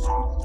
Hello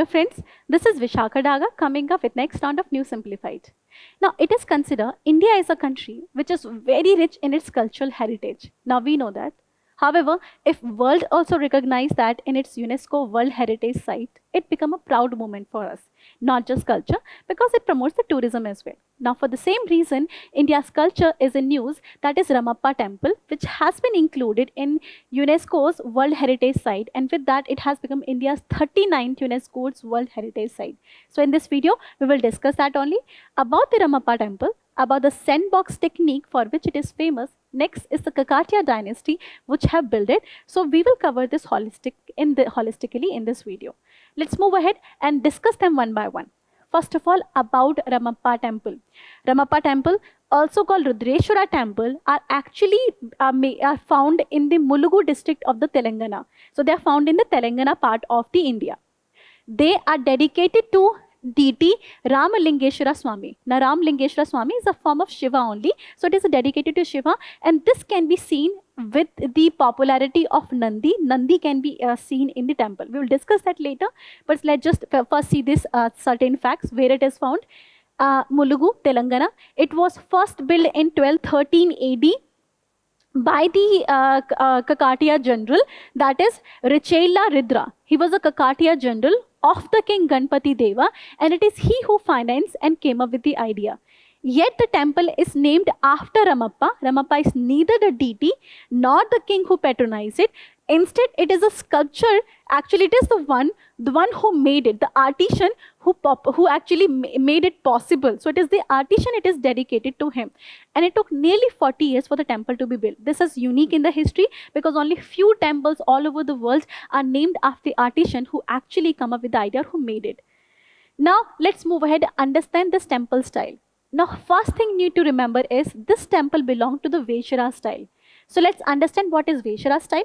friends, this is Vishakha Daga coming up with next round of News Simplified. Now it is considered India is a country which is very rich in its cultural heritage. Now we know that. However, if world also recognize that in its UNESCO World Heritage Site, it become a proud moment for us, not just culture, because it promotes the tourism as well. Now for the same reason, India's culture is in news, that is Ramappa Temple, which has been included in UNESCO's World Heritage Site, and with that it has become India's 39th UNESCO's World Heritage Site. So in this video, we will discuss that only about the Ramappa Temple, about the sandbox technique for which it is famous. Next is the Kakatiya dynasty which have built it. So we will cover this holistically in this video. Let's move ahead and discuss them one by one. First of all, about Ramappa Temple. Ramappa Temple, also called Rudreshwara Temple, are actually are found in the Mulugu district of the Telangana. So they are found in the Telangana part of the India. They are dedicated to deity Ramalingeshwara Swami. Now Ramalingeshwara Swami is a form of Shiva only. So it is dedicated to Shiva, and this can be seen with the popularity of Nandi. Nandi can be seen in the temple. We will discuss that later, but let's just first see this certain facts where it is found. Mulugu, Telangana. It was first built in 1213 AD by the Kakatiya general, that is Richela Ridra. He was a Kakatiya general of the king Ganpati Deva, and it is he who financed and came up with the idea. Yet the temple is named after Ramappa. Ramappa is neither the deity nor the king who patronized it. Instead, it is a sculpture. Actually, it is the one who made it, the artisan who actually made it possible. So it is the artisan, it is dedicated to him. And it took nearly 40 years for the temple to be built. This is unique in the history because only few temples all over the world are named after the artisan who actually come up with the idea, who made it. Now, let's move ahead and understand this temple style. Now, first thing you need to remember is this temple belonged to the Vaishara style. So let's understand what is Vaishara style.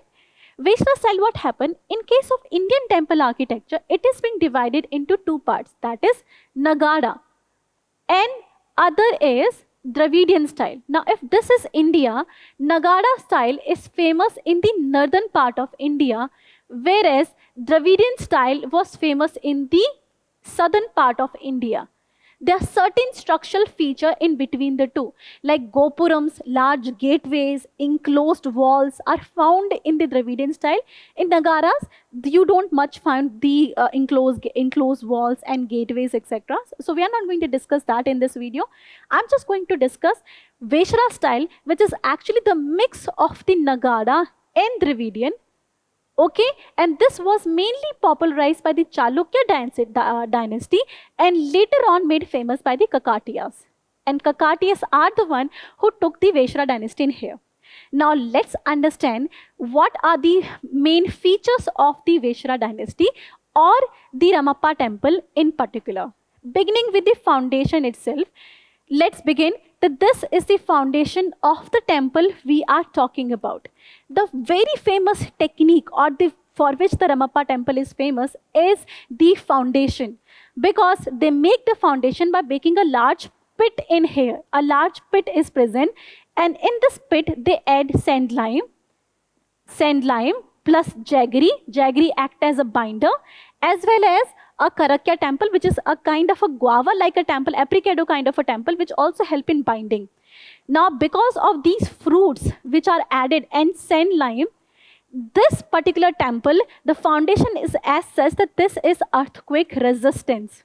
Vaishara style, what happened? In case of Indian temple architecture, it is being divided into two parts, that is Nagara and other is Dravidian style. Now, if this is India, Nagara style is famous in the northern part of India, whereas Dravidian style was famous in the southern part of India. There are certain structural features in between the two, like gopurams, large gateways, enclosed walls are found in the Dravidian style. In Nagaras, you don't much find the enclosed walls and gateways, etc. So we are not going to discuss that in this video. I'm just going to discuss Vaishara style, which is actually the mix of the Nagara and Dravidian. Okay, and this was mainly popularized by the Chalukya dynasty and later on made famous by the Kakatiyas. And Kakatiyas are the one who took the Vaishara dynasty in here. Now let's understand what are the main features of the Vaishara dynasty or the Ramappa temple in particular. Beginning with the foundation itself, let's begin that this is the foundation of the temple we are talking about. The very famous technique or for which the Ramappa temple is famous is the foundation, because they make the foundation by making a large pit in here. A large pit is present, and in this pit they add sand lime plus jaggery. Jaggery act as a binder, as well as a Karakya temple, which is a kind of a guava like a temple, apricado kind of a temple, which also help in binding. Now, because of these fruits which are added and sand lime, this particular temple, the foundation is as such that this is earthquake resistance.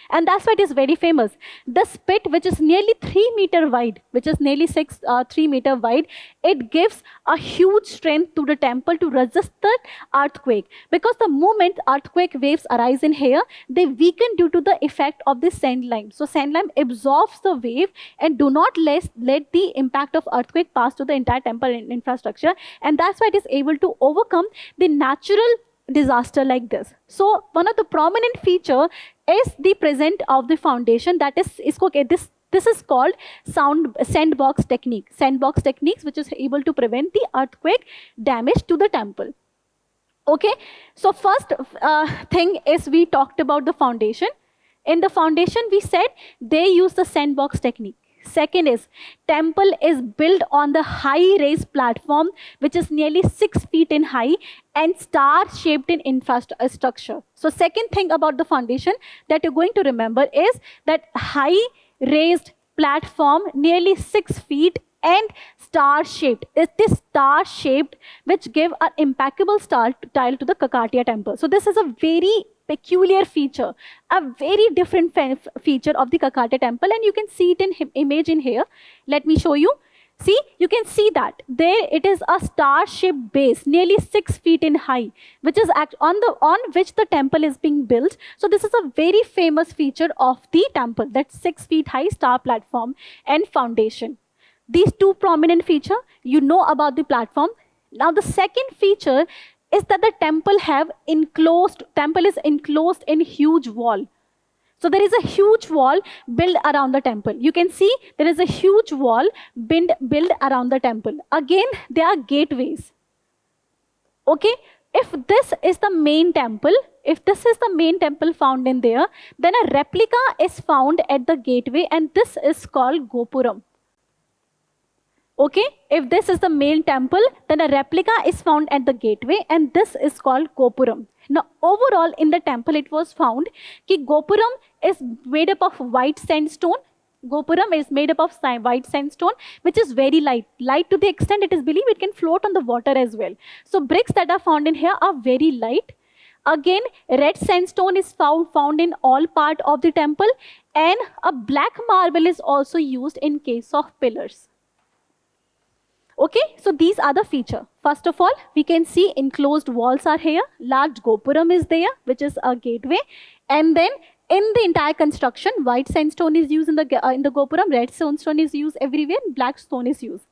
And that's why it is very famous. This pit, which is nearly 3 meter wide, which is nearly 3 meter wide, it gives a huge strength to the temple to resist the earthquake. Because the moment earthquake waves arise in here, they weaken due to the effect of the sand lime. So sand lime absorbs the wave and do not let the impact of earthquake pass to the entire temple infrastructure. And that's why it is able to overcome the natural disaster like this. So one of the prominent feature is the present of the foundation, that is this is called sandbox technique. Sandbox techniques which is able to prevent the earthquake damage to the temple. Okay, so first thing is we talked about the foundation. In the foundation we said they use the sandbox technique. Second is, temple is built on the high raised platform, which is nearly 6 feet in height and star shaped in infrastructure. So second thing about the foundation that you're going to remember is that high raised platform, nearly 6 feet and star shaped. It is star shaped, which give an impeccable style to the Kakatiya temple. So this is a very peculiar feature, a very different feature of the Kakatiya temple, and you can see it in image in here. Let me show you. See, you can see that there it is a star-shaped base, nearly 6 feet in height, which is on which the temple is being built. So this is a very famous feature of the temple, that 6 feet high star platform and foundation. These two prominent feature, you know about the platform. Now the second feature is that the temple is enclosed in huge wall. So there is a huge wall built around the temple. You can see there is a huge wall built around the temple. Again, there are gateways. Okay, if this is the main temple, found in there, then a replica is found at the gateway, and this is called Gopuram. Okay, if this is the main temple, then a replica is found at the gateway, and this is called Gopuram. Now, overall in the temple, it was found that Gopuram is made up of white sandstone. Gopuram is made up of white sandstone, which is very light. Light to the extent it is believed it can float on the water as well. So bricks that are found in here are very light. Again, red sandstone is found in all part of the temple, and a black marble is also used in case of pillars. Okay, so these are the feature. First of all, we can see enclosed walls are here. Large Gopuram is there, which is a gateway. And then in the entire construction, white sandstone is used in the Gopuram, red sandstone is used everywhere, and black stone is used.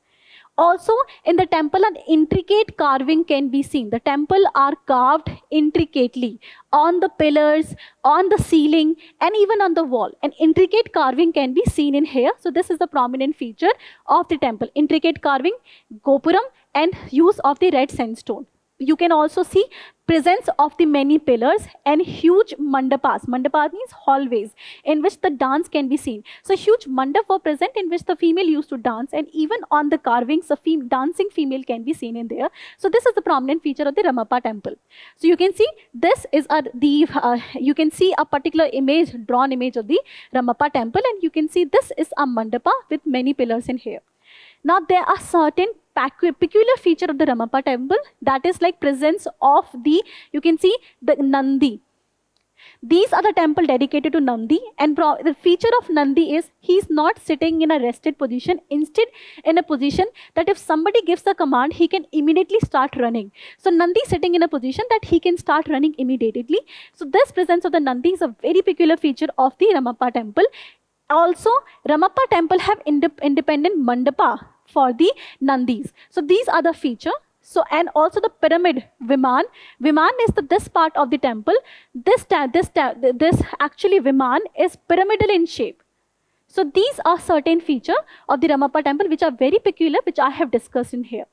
Also, in the temple, an intricate carving can be seen. The temple are carved intricately on the pillars, on the ceiling, and even on the wall. An intricate carving can be seen in here. So this is the prominent feature of the temple. Intricate carving, Gopuram, and use of the red sandstone. You can also see presence of the many pillars and huge mandapas. Mandapa means hallways in which the dance can be seen. So huge mandap were present in which the female used to dance, and even on the carvings, a dancing female can be seen in there. So this is the prominent feature of the Ramappa temple. So you can see this is you can see a particular image, drawn image of the Ramappa temple, and you can see this is a mandapa with many pillars in here. Now there are certain peculiar feature of the Ramappa temple, that is like presence of the, you can see the Nandi. These are the temple dedicated to Nandi, and the feature of Nandi is he is not sitting in a rested position, instead in a position that if somebody gives a command, he can immediately start running. So Nandi sitting in a position that he can start running immediately. So this presence of the Nandi is a very peculiar feature of the Ramappa temple. Also, Ramappa temple have independent mandapa for the Nandis. So these are the feature. So, and also the pyramid Viman. Viman is this part of the temple. This actually Viman is pyramidal in shape. So these are certain feature of the Ramappa temple which are very peculiar, which I have discussed in here.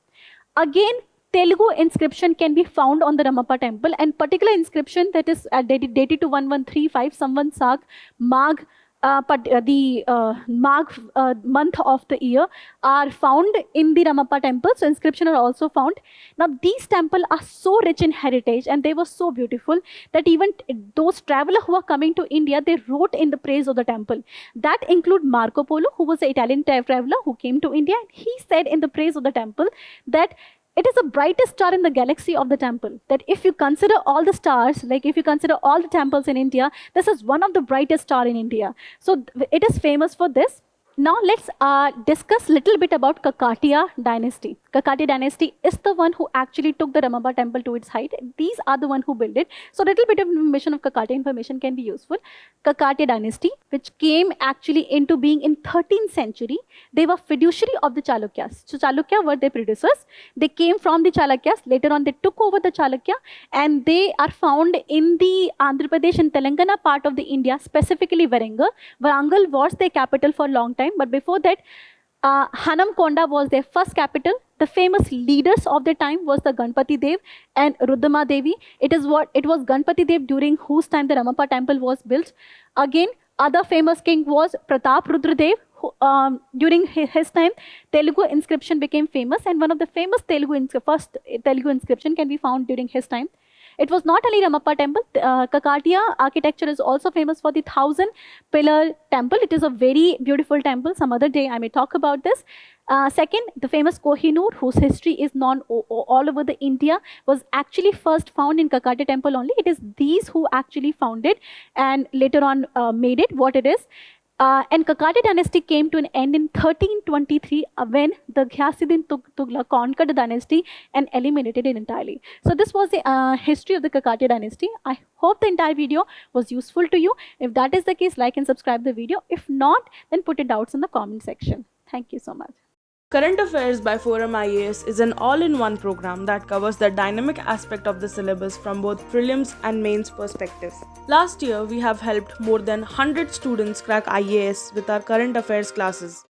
Again, Telugu inscription can be found on the Ramappa temple, and particular inscription that is dated to 1135 Samvatsar Magh. The Magh month of the year are found in the Ramappa temple. So inscriptions are also found. Now these temples are so rich in heritage and they were so beautiful that even those travelers who are coming to India, they wrote in the praise of the temple. That include Marco Polo, who was an Italian traveler who came to India. And he said in the praise of the temple that it is the brightest star in the galaxy of the temple. That if you consider all the stars, like if you consider all the temples in India, this is one of the brightest star in India. So it is famous for this. Now let's discuss a little bit about Kakatiya dynasty. Kakatiya dynasty is the one who actually took the Ramappa temple to its height. These are the one who built it. So a little bit of information of Kakatiya information can be useful. Kakatiya dynasty, which came actually into being in 13th century, they were fiduciary of the Chalukyas. So Chalukya were their predecessors. They came from the Chalukyas. Later on, they took over the Chalukya, and they are found in the Andhra Pradesh and Telangana part of the India, specifically Warangal. Warangal was their capital for a long time. But before that, Hanamkonda was their first capital. The famous leaders of the time was the Ganpati Dev and Ruddama Devi. It was Ganpati Dev during whose time the Ramappa temple was built. Again, other famous king was Pratap Rudradev. Who, during his time, Telugu inscription became famous, and one of the famous first Telugu inscription can be found during his time. It was not only Ramappa temple. Kakatiya architecture is also famous for the 1,000-pillar temple. It is a very beautiful temple. Some other day I may talk about this. Second, the famous Kohinoor, whose history is known all over the India, was actually first found in Kakatiya temple only. It is these who actually found it and later on made it what it is. And Kakatiya dynasty came to an end in 1323 when the Ghiyasuddin Tughlaq conquered the dynasty and eliminated it entirely. So this was the history of the Kakatiya dynasty. I hope the entire video was useful to you. If that is the case, like and subscribe the video. If not, then put your doubts in the comment section. Thank you so much. Current Affairs by Forum IAS is an all-in-one program that covers the dynamic aspect of the syllabus from both prelims and mains perspective. Last year, we have helped more than 100 students crack IAS with our current affairs classes.